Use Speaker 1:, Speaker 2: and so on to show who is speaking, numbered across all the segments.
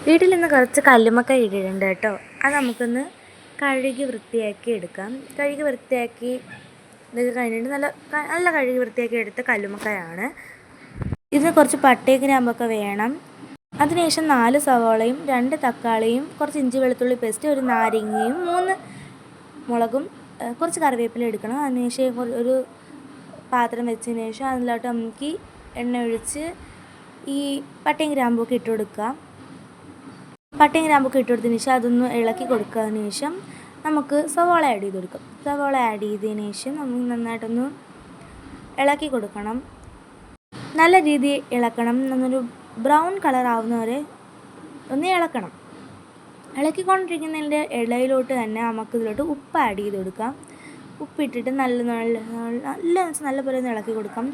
Speaker 1: വീട്ടിൽ നിന്ന് കുറച്ച് കല്ലുമ്മക്ക ഇട്ടിട്ടുണ്ട് കേട്ടോ. അത് നമുക്കൊന്ന് കഴുകി വൃത്തിയാക്കി എടുക്കാം. കഴുകി വൃത്തിയാക്കി ഇതൊക്കെ കഴിഞ്ഞിട്ട് നല്ല കഴുകി വൃത്തിയാക്കി എടുത്ത കല്ലുമ്മക്കായാണ്. ഇതിന് കുറച്ച് പട്ടയും ഗ്രാമ്പൊക്കെ വേണം. അതിനുശേഷം 4 സവാളയും 2 തക്കാളിയും കുറച്ച് ഇഞ്ചി വെളുത്തുള്ളി പേസ്റ്റ്, ഒരു നാരങ്ങയും 3 മുളകും കുറച്ച് കറിവേപ്പില എടുക്കണം. അതിനുശേഷം ഒരു പാത്രം വെച്ചതിന് ശേഷം അതിലോട്ട് നമുക്ക് എണ്ണ ഒഴിച്ച് ഈ പട്ടയും ഗ്രാമ്പൊക്കെ ഇട്ട് കൊടുക്കാം. പട്ടയും ഗ്രാമ്പൊക്കെ ഇട്ട് കൊടുത്തതിന് ശേഷം അതൊന്ന് ഇളക്കി കൊടുത്തതിന് ശേഷം നമുക്ക് സവാള ആഡ് ചെയ്ത് കൊടുക്കാം. സവാള ആഡ് ചെയ്തതിന് ശേഷം നമുക്ക് നന്നായിട്ടൊന്ന് ഇളക്കി കൊടുക്കണം. നല്ല രീതിയിൽ ഇളക്കണം. നല്ലൊരു ബ്രൗൺ കളർ ആവുന്നവരെ ഒന്ന് ഇളക്കണം. ഇളക്കിക്കൊണ്ടിരിക്കുന്നതിൻ്റെ ഇടയിലോട്ട് തന്നെ നമുക്ക് ഇതിലോട്ട് ഉപ്പ് ആഡ് ചെയ്ത് കൊടുക്കാം. ഉപ്പിട്ടിട്ട് നല്ല പോലെ ഒന്ന് ഇളക്കി കൊടുക്കാം.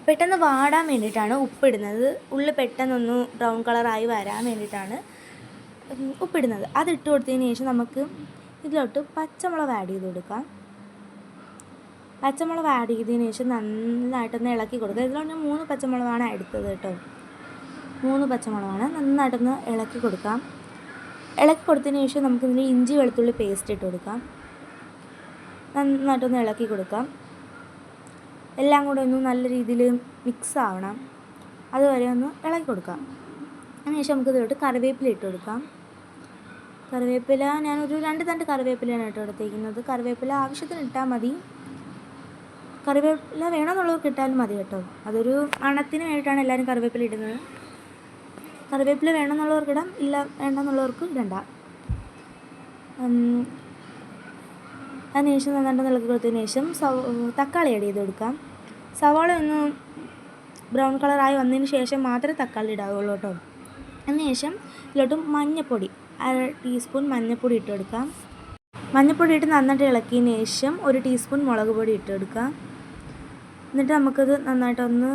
Speaker 1: പെട്ടെന്ന് വാടാൻ വേണ്ടിയിട്ടാണ് ഉപ്പിടുന്നത്. ഉള്ളി പെട്ടെന്നൊന്ന് ബ്രൗൺ കളറായി വരാൻ വേണ്ടിയിട്ടാണ് ഉപ്പിടുന്നത്. അതിട്ട് കൊടുത്തതിന് ശേഷം നമുക്ക് ഇതിലോട്ട് പച്ചമുളക് ആഡ് ചെയ്ത് കൊടുക്കാം. പച്ചമുളക് ആഡ് ചെയ്തതിന് ശേഷം നന്നായിട്ടൊന്ന് ഇളക്കി കൊടുക്കുക. ഇതിലോട്ട് 3 പച്ചമുളകാണ് എടുത്തത് കേട്ടോ. 3 പച്ചമുളകാണ്. നന്നായിട്ടൊന്ന് ഇളക്കി കൊടുക്കാം. ഇളക്കി കൊടുത്തതിന് ശേഷം നമുക്കിതിന് ഇഞ്ചി വെളുത്തുള്ളി പേസ്റ്റ് ഇട്ട് കൊടുക്കാം. നന്നായിട്ടൊന്ന് ഇളക്കി കൊടുക്കാം. എല്ലാം കൂടെ ഒന്ന് നല്ല രീതിയിൽ മിക്സ് ആവണം. അതുവരെ ഒന്ന് ഇളക്കി കൊടുക്കാം. അതിനുശേഷം നമുക്ക് ഇതിലോട്ട് കറിവേപ്പില ഇട്ട് കൊടുക്കാം. കറിവേപ്പില ഞാനൊരു 2 തണ്ട് കറിവേപ്പിലയാണ് ഇട്ട് കൊടുത്തേക്കുന്നത്. കറിവേപ്പില ആവശ്യത്തിന് ഇട്ടാൽ മതി. കറിവേപ്പില വേണമെന്നുള്ളവർക്ക് ഇട്ടാലും മതി കേട്ടോ. അതൊരു മണത്തിന് വേണ്ടിയിട്ടാണ് എല്ലാവരും കറിവേപ്പില ഇടുന്നത്. കറിവേപ്പില വേണമെന്നുള്ളവർക്ക് ഇടാം, ഇല്ല വേണ്ടെന്നുള്ളവർക്ക് ഇടണ്ട. അതിനുശേഷം നന്നായിട്ട് ഇളക്കി കൊടുത്തതിന് ശേഷം തക്കാളി ആഡ് ചെയ്ത് കൊടുക്കാം. സവാള ഒന്ന് ബ്രൗൺ കളറായി വന്നതിന് ശേഷം മാത്രമേ തക്കാളി ഇടാവുള്ളൂ കേട്ടോ. അതിനുശേഷം ഇതിലോട്ട് മഞ്ഞൾപ്പൊടി 1/2 ടീസ്പൂൺ മഞ്ഞൾപ്പൊടി ഇട്ട് കൊടുക്കാം. മഞ്ഞൾപ്പൊടി ഇട്ട് നന്നായിട്ട് ഇളക്കിയതിന് ശേഷം 1 ടീസ്പൂൺ മുളക് പൊടി ഇട്ട് കൊടുക്കാം. എന്നിട്ട് നമുക്കത് നന്നായിട്ടൊന്ന്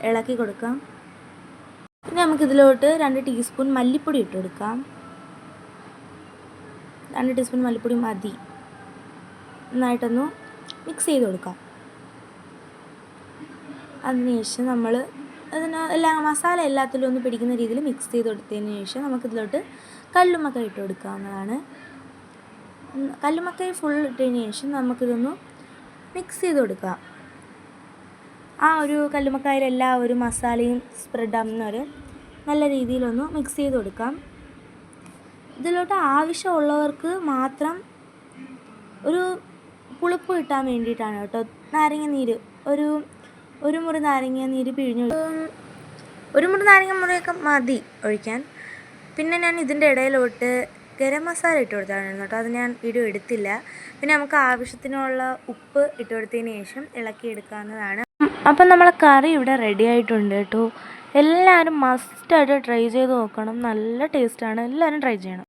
Speaker 1: ഇളക്കി കൊടുക്കാം. പിന്നെ നമുക്കിതിലോട്ട് 2 ടീസ്പൂൺ മല്ലിപ്പൊടി ഇട്ട് കൊടുക്കാം. 2 ടീസ്പൂൺ മല്ലിപ്പൊടി മതി. നന്നായിട്ടൊന്ന് മിക്സ് ചെയ്ത് കൊടുക്കാം. അതിനുശേഷം നമ്മൾ മസാല എല്ലാത്തിലും ഒന്ന് പിടിക്കുന്ന രീതിയിൽ മിക്സ് ചെയ്ത് കൊടുത്തതിന് ശേഷം നമുക്കിതിലോട്ട് കല്ലുമ്മക്ക ഇട്ട് കൊടുക്കാവുന്നതാണ്. കല്ലുമ്മക്ക ഫുൾ ഇട്ടതിന് ശേഷം നമുക്കിതൊന്ന് മിക്സ് ചെയ്ത് കൊടുക്കാം. ആ ഒരു കല്ലുമ്മക്കായിൽ എല്ലാ ഒരു മസാലയും സ്പ്രെഡ് ആവുന്നവരെ നല്ല രീതിയിലൊന്ന് മിക്സ് ചെയ്ത് കൊടുക്കാം. ഇതിലോട്ട് ആവശ്യമുള്ളവർക്ക് മാത്രം ഒരു പുളിപ്പ് കിട്ടാൻ വേണ്ടിയിട്ടാണ് കേട്ടോ. നാരങ്ങ നീര് ഒരു മുറി നാരങ്ങ നീര് പിഴിഞ്ഞ് ഒരു മുറി നാരങ്ങ മുറിയൊക്കെ മതി ഒഴിക്കാൻ. പിന്നെ ഞാൻ ഇതിൻ്റെ ഇടയിലോട്ട് ഗരം മസാല ഇട്ട് കൊടുത്തായിരുന്നു കേട്ടോ. അത് ഞാൻ വീഡിയോ എടുത്തില്ല. പിന്നെ നമുക്ക് ആവശ്യത്തിനുള്ള ഉപ്പ് ഇട്ട് കൊടുത്തതിന് ശേഷം ഇളക്കിയെടുക്കാവുന്നതാണ്. അപ്പം നമ്മളെ കറി ഇവിടെ റെഡി ആയിട്ടുണ്ട് കേട്ടോ. എല്ലാവരും മസ്റ്റായിട്ട് ട്രൈ ചെയ്ത് നോക്കണം. നല്ല ടേസ്റ്റാണ്. എല്ലാവരും ട്രൈ ചെയ്യണം.